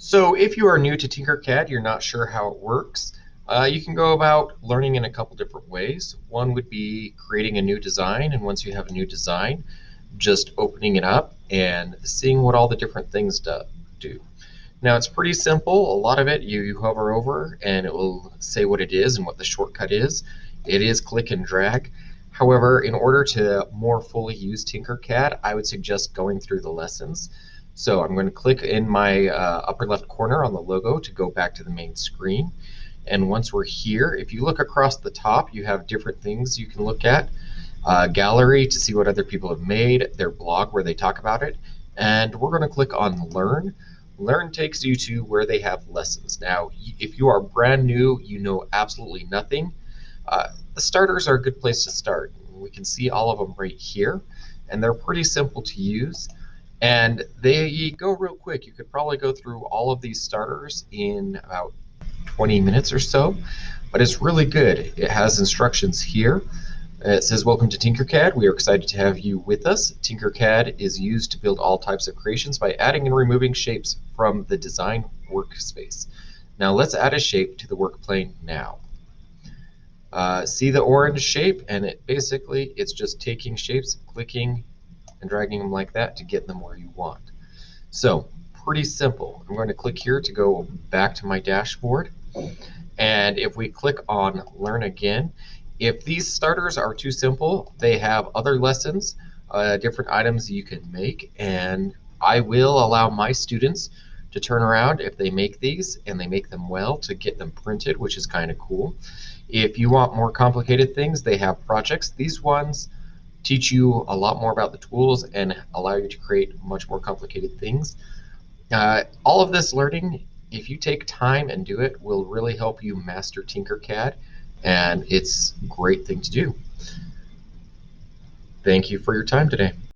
So if you are new to Tinkercad, you're not sure how it works, you can go about learning in a couple different ways. One would be creating a new design, and once you have a new design, just opening it up and seeing what all the different things do. Now it's pretty simple. A lot of it you hover over and it will say what it is and what the shortcut is. It is click and drag. However, in order to more fully use Tinkercad, I would suggest going through the lessons. So I'm going to click in my upper left corner on the logo to go back to the main screen. And once we're here, if you look across the top, you have different things you can look at. Gallery to see what other people have made, their blog where they talk about it. And we're going to click on Learn. Learn takes you to where they have lessons. Now, if you are brand new, you know absolutely nothing, the starters are a good place to start. We can see all of them right here, and they're pretty simple to use. And they go real quick. You could probably go through all of these starters in about 20 minutes or so, but it's really good. It has instructions here. It says, welcome to Tinkercad. We are excited to have you with us. Tinkercad is used to build all types of creations by adding and removing shapes from the design workspace. Now let's add a shape to the workplane now. See the orange shape, and it's just taking shapes, clicking and dragging them like that to get them where you want. So pretty simple. I'm going to click here to go back to my dashboard. And if we click on Learn Again, if these starters are too simple, they have other lessons, different items you can make, and I will allow my students to turn around if they make these and they make them well to get them printed, which is kind of cool. If you want more complicated things, they have projects. These ones teach you a lot more about the tools and allow you to create much more complicated things. All of this learning, if you take time and do it, will really help you master Tinkercad, and it's a great thing to do. Thank you for your time today.